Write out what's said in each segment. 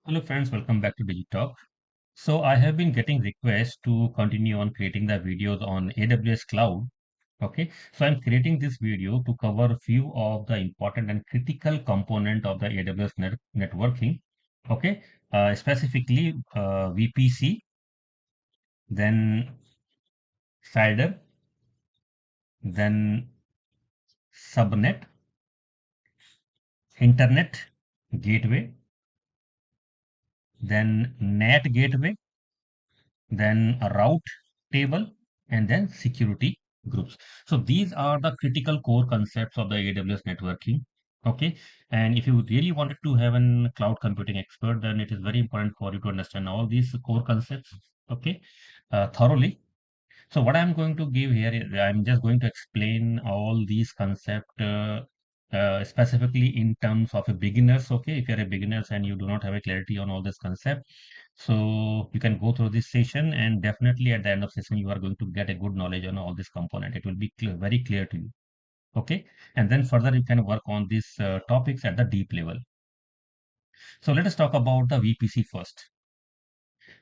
Hello friends, welcome back to Digitalk. So I have been getting requests to continue on creating the videos on AWS Cloud. Okay, so I'm creating this video to cover a few of the important and critical component of the AWS networking. Okay, specifically VPC, then CIDR, then Subnet, Internet Gateway, then NATGateway, then a route table, and then security groups. So these are the critical core concepts of the AWS networking. Okay. And if you really wanted to have a cloud computing expert, then it is very important for you to understand all these core concepts. Okay. Thoroughly. So what I'm going to give here is I'm just going to explain all these concepts specifically in terms of a beginners. Okay, if you're a beginners and you do not have a clarity on all this concept, so you can go through this session and definitely at the end of session you are going to get a good knowledge on all this component. It will be clear, very clear to you. Okay, and then further you can work on these topics at the deep level. So let us talk about the VPC first.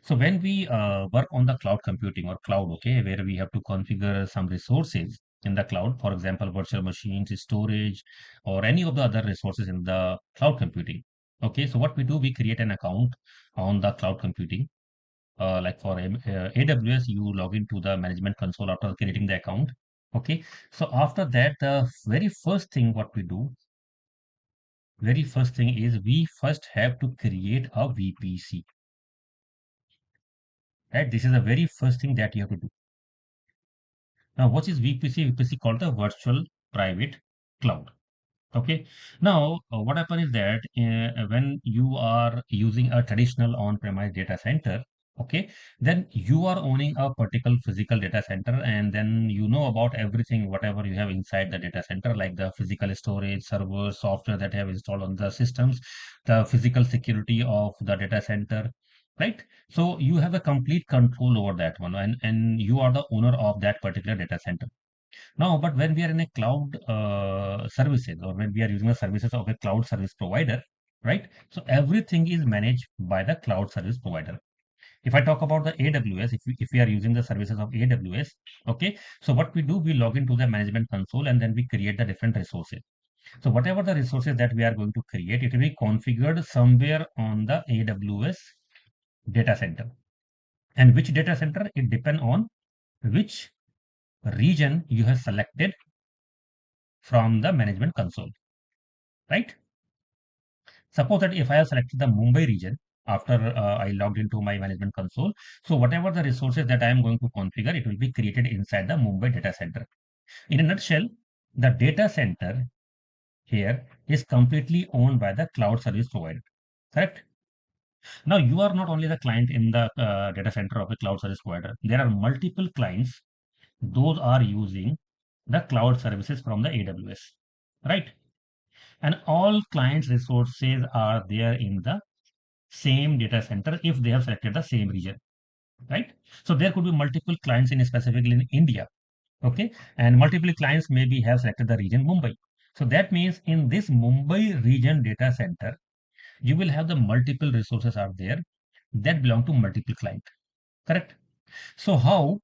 So when we work on the cloud computing or cloud, okay, where we have to configure some resources in the cloud, for example, virtual machines, storage, or any of the other resources in the cloud computing. Okay, so what we do, we create an account on the cloud computing. Like for AWS, you log into the management console after creating the account. Okay, so after that, the very first thing is we first have to create a VPC. Right, this is the very first thing that you have to do. Now, what is VPC? VPC called the virtual private cloud. Okay. Now, what happens is that when you are using a traditional on-premise data center, okay, then you are owning a particular physical data center, and then you know about everything, whatever you have inside the data center, like the physical storage, servers, software that have installed on the systems, the physical security of the data center, right? So you have a complete control over that one, and you are the owner of that particular data center. Now, but when we are in a cloud services or when we are using the services of a cloud service provider, right? So everything is managed by the cloud service provider. If I talk about the AWS, if we are using the services of AWS, okay, so what we do, we log into the management console and then we create the different resources. So whatever the resources that we are going to create, it will be configured somewhere on the AWS data center. And which data center? It depends on which region you have selected from the management console, right? Suppose that if I have selected the Mumbai region after I logged into my management console, so whatever the resources that I am going to configure, it will be created inside the Mumbai data center. In a nutshell, the data center here is completely owned by the cloud service provider, correct? Now, you are not only the client in the data center of a cloud service provider. There are multiple clients. Those are using the cloud services from the AWS, right? And all clients resources are there in the same data center if they have selected the same region, right? So there could be multiple clients in specifically in India, okay, and multiple clients maybe have selected the region Mumbai. So that means in this Mumbai region data center, you will have the multiple resources are there that belong to multiple client, correct? So how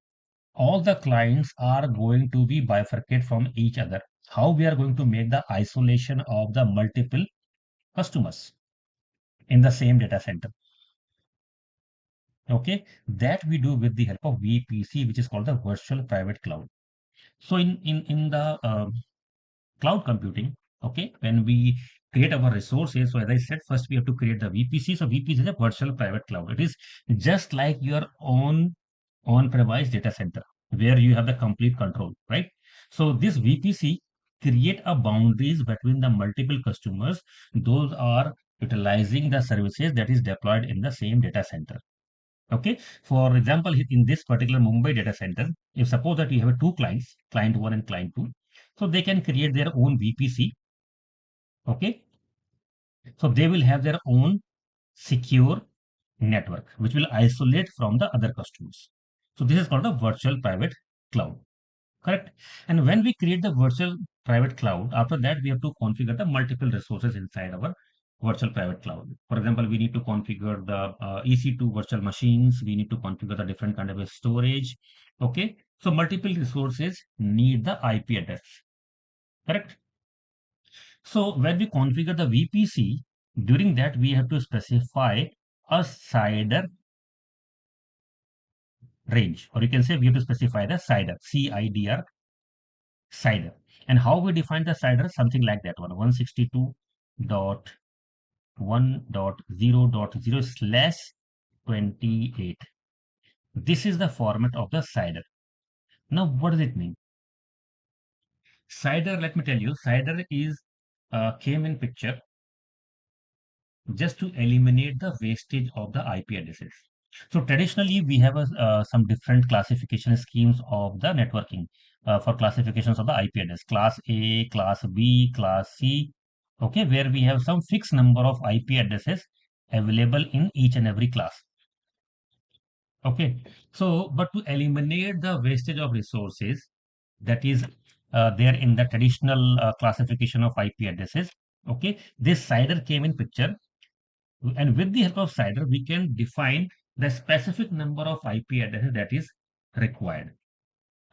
all the clients are going to be bifurcate from each other? How we are going to make the isolation of the multiple customers in the same data center? Okay, that we do with the help of VPC, which is called the virtual private cloud. So in the cloud computing, okay, when we create our resources, so as I said, first we have to create the VPC. So VPC is a virtual private cloud. It is just like your own on-premise data center where you have the complete control, right? So this VPC create a boundaries between the multiple customers. Those are utilizing the services that is deployed in the same data center. Okay, for example, in this particular Mumbai data center, if suppose that you have two clients, client one and client two, so they can create their own VPC. Okay, so they will have their own secure network, which will isolate from the other customers. So this is called a virtual private cloud, correct? And when we create the virtual private cloud, after that we have to configure the multiple resources inside our virtual private cloud. For example, we need to configure the EC2 virtual machines. We need to configure the different kind of a storage. Okay. So multiple resources need the IP address. Correct. So when we configure the VPC, during that we have to specify a CIDR range, or you can say we have to specify the CIDR, CIDR, CIDR. And how we define the CIDR? Something like that one, 162.1.0.0/28. This is the format of the CIDR. Now, what does it mean? CIDR, let me tell you, CIDR is came in picture just to eliminate the wastage of the IP addresses. So traditionally, we have some different classification schemes of the networking for classifications of the IP address, class A, class B, class C, okay, where we have some fixed number of IP addresses available in each and every class. Okay, so but to eliminate the wastage of resources that is there in the traditional classification of IP addresses, okay, this CIDR came in picture, and with the help of CIDR, we can define the specific number of IP addresses that is required.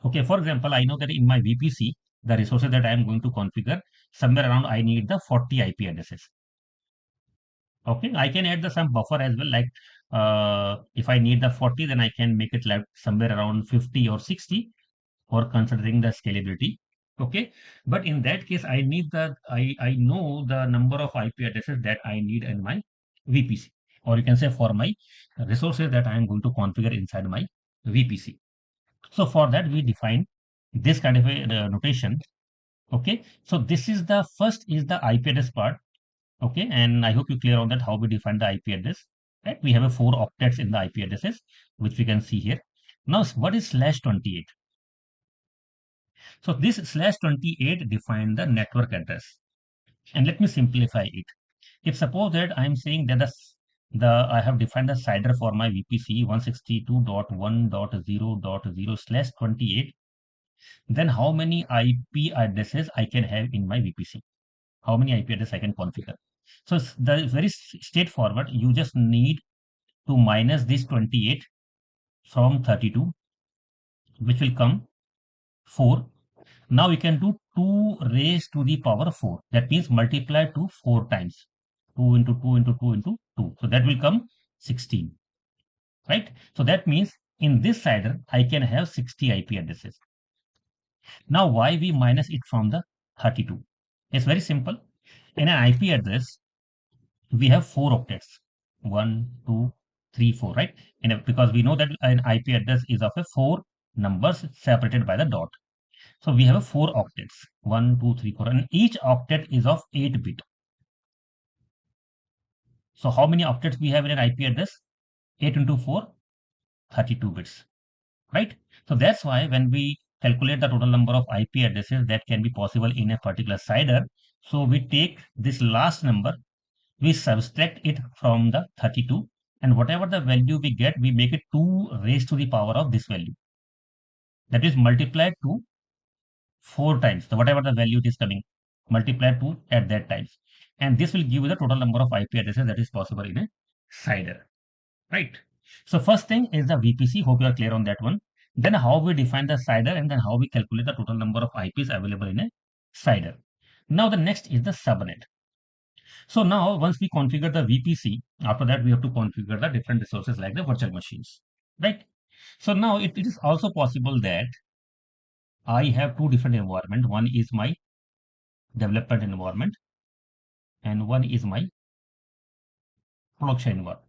Okay, for example, I know that in my VPC, the resources that I am going to configure, somewhere around I need the 40 IP addresses. Okay, I can add the some buffer as well. Like if I need the 40, then I can make it like somewhere around 50 or 60 for considering the scalability. Okay, but in that case, I need the I know the number of IP addresses that I need in my VPC, or you can say for my resources that I am going to configure inside my VPC. So for that, we define this kind of a notation. Okay, so this is the first is the IP address part. Okay, and I hope you clear on that how we define the IP address. Right, we have a 4 octets in the IP addresses, which we can see here. Now, what is /28? So this /28 define the network address. And let me simplify it. If suppose that I am saying that I have defined the CIDR for my VPC 162.1.0.0/28, then how many IP addresses I can have in my VPC? How many IP addresses I can configure? So the very straightforward. You just need to minus this 28 from 32, which will come 4. Now we can do 2 raised to the power 4. That means multiply to 4 times. 2 into 2 into 2 into 2. So that will come 16. Right? So that means in this CIDR, I can have 60 IP addresses. Now why we minus it from the 32? It's very simple. In an IP address, we have 4 octets. 1, 2, 3, 4, right? Because we know that an IP address is of a 4 numbers separated by the dot. So we have 4 octets, 1, 2, 3, 4, and each octet is of 8 bit. So how many octets we have in an IP address? 8 into 4, 32 bits, right? So that's why when we calculate the total number of IP addresses that can be possible in a particular CIDR, so we take this last number, we subtract it from the 32, and whatever the value we get, we make it 2 raised to the power of this value. That is multiplied to 4 times. So whatever the value it is coming, multiply 2 at that times. And this will give you the total number of IP addresses that is possible in a CIDR, right? So first thing is the VPC. Hope you are clear on that one. Then how we define the CIDR, and then how we calculate the total number of IPs available in a CIDR. Now the next is the subnet. So now once we configure the VPC, after that we have to configure the different resources like the virtual machines, right? So now it is also possible that I have 2 different environments. One is my development environment and one is my production environment.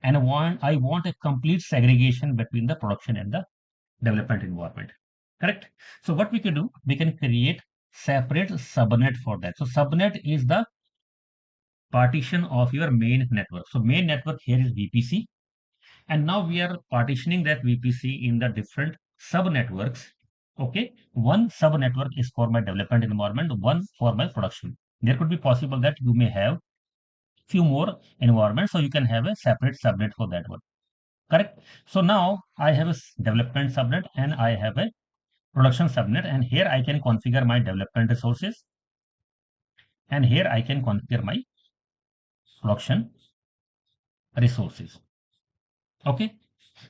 And I want a complete segregation between the production and the development environment. Correct? So what we can do, we can create separate subnet for that. So subnet is the partition of your main network. So main network here is VPC. And now we are partitioning that VPC in the different subnetworks. Okay. One subnetwork is for my development environment, one for my production. There could be possible that you may have few more environments, so you can have a separate subnet for that one. Correct? So now I have a development subnet and I have a production subnet, and here I can configure my development resources, and here I can configure my production resources. Okay.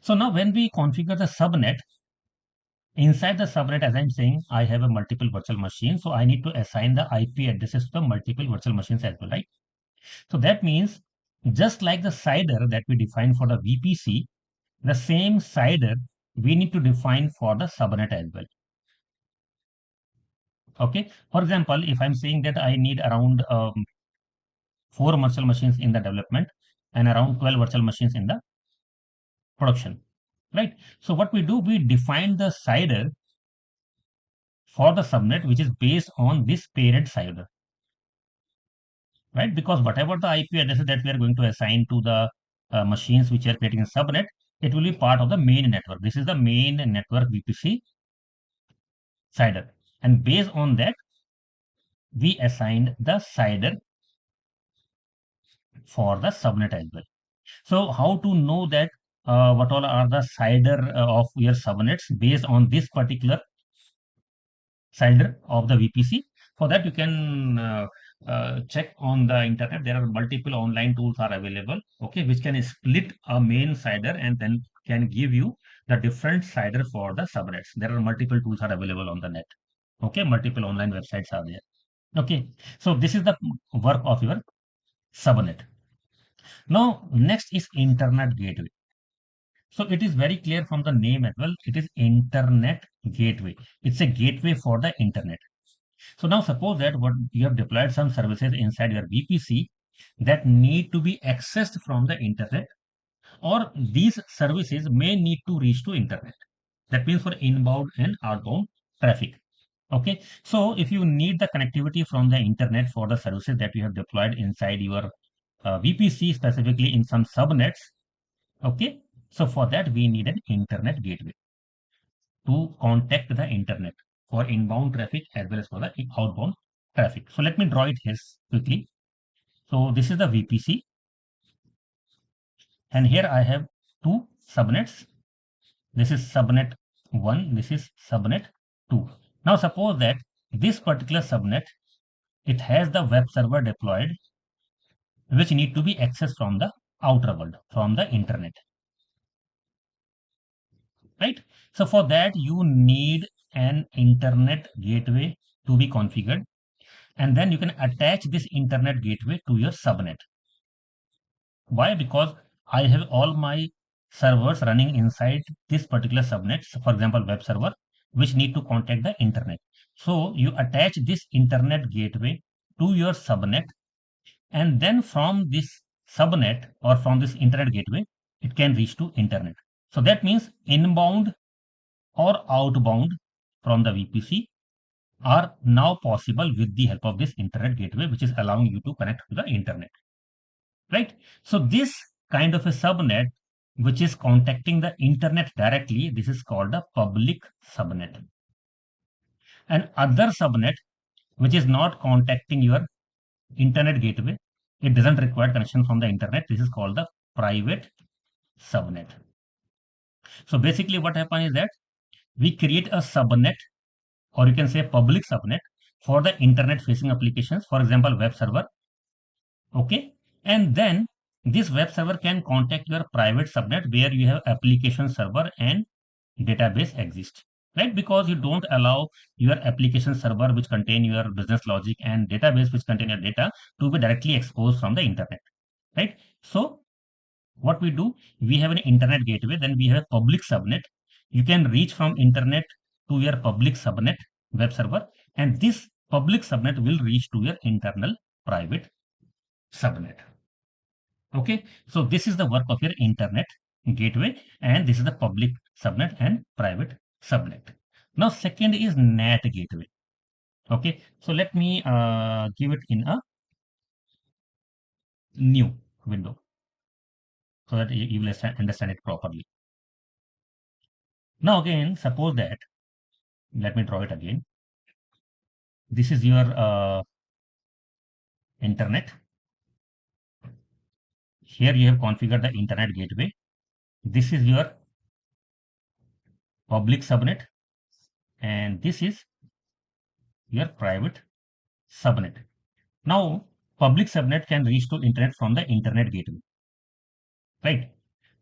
So now when we configure the subnet, inside the subnet, as I'm saying, I have a multiple virtual machine. So I need to assign the IP addresses to the multiple virtual machines as well, right? So that means just like the CIDR that we define for the VPC, the same CIDR we need to define for the subnet as well. Okay. For example, if I'm saying that I need around 4 virtual machines in the development and around 12 virtual machines in the production, right? So what we do, we define the CIDR for the subnet, which is based on this parent CIDR, right? Because whatever the IP addresses that we are going to assign to the machines which are creating a subnet, it will be part of the main network. This is the main network VPC CIDR. And based on that, we assigned the CIDR for the subnet as well. So how to know that what all are the CIDR of your subnets based on this particular CIDR of the VPC? For that, you can check on the internet. There are multiple online tools are available, okay, which can split a main CIDR and then can give you the different CIDR for the subnets. There are multiple tools are available on the net. Okay, multiple online websites are there. Okay, so this is the work of your subnet. Now, next is internet gateway. So it is very clear from the name as well. It is internet gateway. It's a gateway for the internet. So now suppose that what you have deployed some services inside your VPC that need to be accessed from the internet, or these services may need to reach to internet. That means for inbound and outbound traffic. Okay. So if you need the connectivity from the internet for the services that you have deployed inside your VPC, specifically in some subnets, okay. So for that, we need an internet gateway to contact the internet for inbound traffic as well as for the outbound traffic. So let me draw it here quickly. So this is the VPC, and here I have two subnets. This is subnet 1, this is subnet 2. Now suppose that this particular subnet, it has the web server deployed which need to be accessed from the outer world, from the internet, right? So for that, you need an internet gateway to be configured, and then you can attach this internet gateway to your subnet. Why? Because I have all my servers running inside this particular subnet, so for example, web server, which need to contact the internet. So you attach this internet gateway to your subnet, and then from this subnet or from this internet gateway, it can reach to internet. So that means inbound or outbound from the VPC are now possible with the help of this internet gateway, which is allowing you to connect to the internet, right? So this kind of a subnet, which is contacting the internet directly, this is called a public subnet. And other subnet, which is not contacting your internet gateway, it doesn't require connection from the internet. This is called the private subnet. So basically what happens is that we create a subnet, or you can say public subnet, for the internet facing applications, for example, web server. Okay. And then this web server can contact your private subnet where you have application server and database exist, right? Because you don't allow your application server which contain your business logic and database which contain your data to be directly exposed from the internet, right? So what we do, we have an internet gateway, then we have a public subnet. You can reach from internet to your public subnet web server, and this public subnet will reach to your internal private subnet. Okay, so this is the work of your internet gateway, and this is the public subnet and private subnet. Now second is NAT gateway. Okay, so let me give it in a new window so that you will understand it properly. Now again, suppose that, let me draw it again. This is your internet. Here you have configured the internet gateway. This is your public subnet, and this is your private subnet. Now public subnet can reach to internet from the internet gateway, right?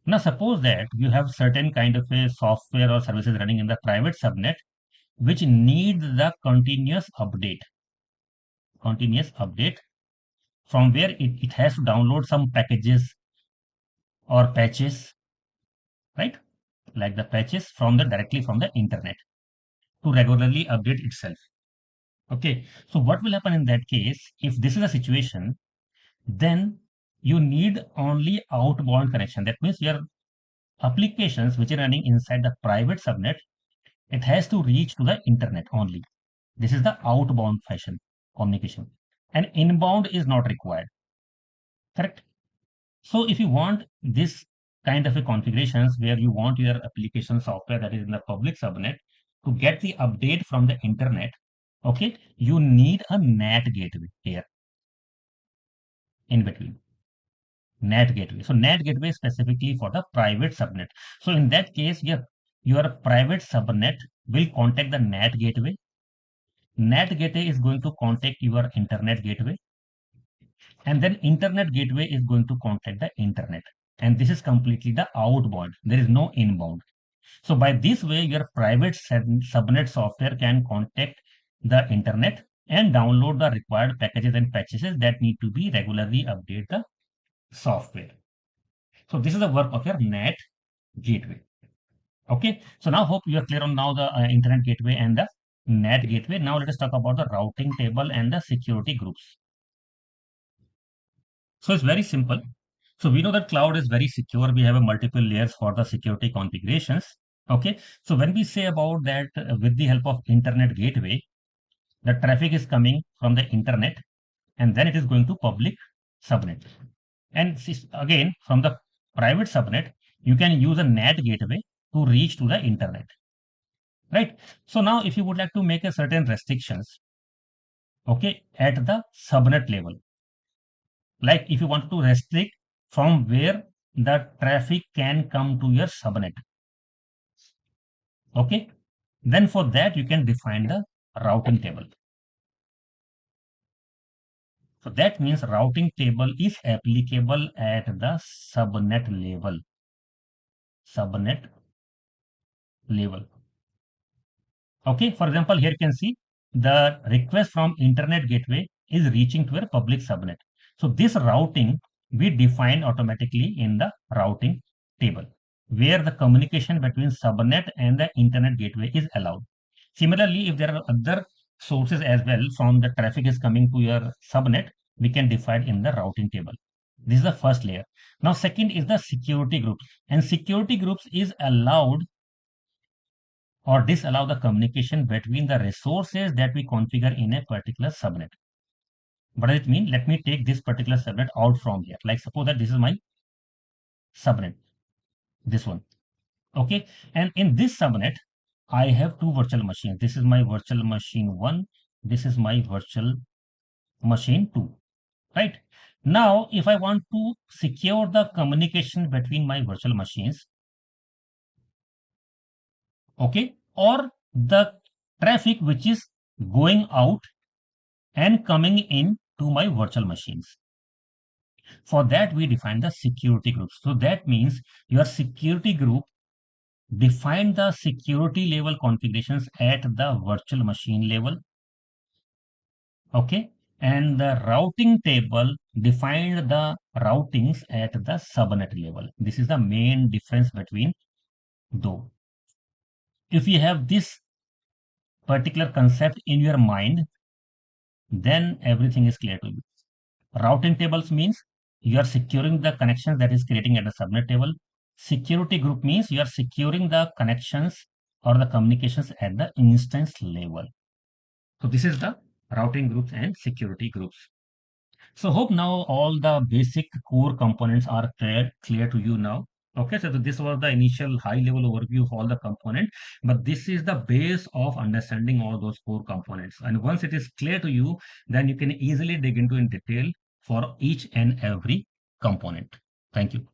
Now suppose that you have certain kind of a software or services running in the private subnet which need the continuous update from where it has to download some packages or patches, right? Like the patches from the directly from the internet to regularly update itself. Okay, so what will happen in that case? If this is a situation, then you need only outbound connection. That means your applications which are running inside the private subnet, it has to reach to the internet only. This is the outbound fashion communication, and inbound is not required. Correct? So if you want this kind of a configurations where you want your application software that is in the public subnet to get the update from the internet, okay, you need a NAT gateway here in between. NAT gateway. So NAT gateway is specifically for the private subnet. So in that case, your private subnet will contact the NAT gateway. NAT gateway is going to contact your internet gateway, and then internet gateway is going to contact the internet. And this is completely the outbound. There is no inbound. So by this way, your private subnet software can contact the internet and download the required packages and patches that need to be regularly update the software. So this is the work of your NAT gateway. Okay. So now hope you are clear on now the internet gateway and the NAT gateway. Now let us talk about the routing table and the security groups. So it's very simple. So we know that cloud is very secure. We have a multiple layers for the security configurations. Okay. So when we say about that with the help of internet gateway, the traffic is coming from the internet and then it is going to public subnet. And again, from the private subnet, you can use a NAT gateway to reach to the internet, right? So now if you would like to make a certain restrictions, okay, at the subnet level, like if you want to restrict from where the traffic can come to your subnet, okay, then for that you can define the routing table. So that means routing table is applicable at the subnet level. Subnet level. Okay, for example, here you can see the request from internet gateway is reaching to a public subnet. So this routing we define automatically in the routing table, where the communication between subnet and the internet gateway is allowed. Similarly, if there are other sources as well from the traffic is coming to your subnet, we can define in the routing table. This is the first layer. Now, second is the security groups, and security groups is allowed or disallow the communication between the resources that we configure in a particular subnet. What does it mean? Let me take this particular subnet out from here. Like suppose that this is my subnet, this one. Okay. And in this subnet, I have two virtual machines. This is my virtual machine 1. This is my virtual machine 2. Right. Now, if I want to secure the communication between my virtual machines, okay, or the traffic which is going out and coming in to my virtual machines. For that, we define the security groups. So that means your security group define the security level configurations at the virtual machine level. Okay. And the routing table defined the routings at the subnet level. This is the main difference between those. If you have this particular concept in your mind, then everything is clear to you. Routing tables means you are securing the connections that is creating at the subnet table. Security group means you are securing the connections or the communications at the instance level. So this is the routing groups and security groups. So hope now all the basic core components are clear to you now. Okay, so this was the initial high level overview of all the components, but this is the base of understanding all those core components. And once it is clear to you, then you can easily dig into in detail for each and every component. Thank you.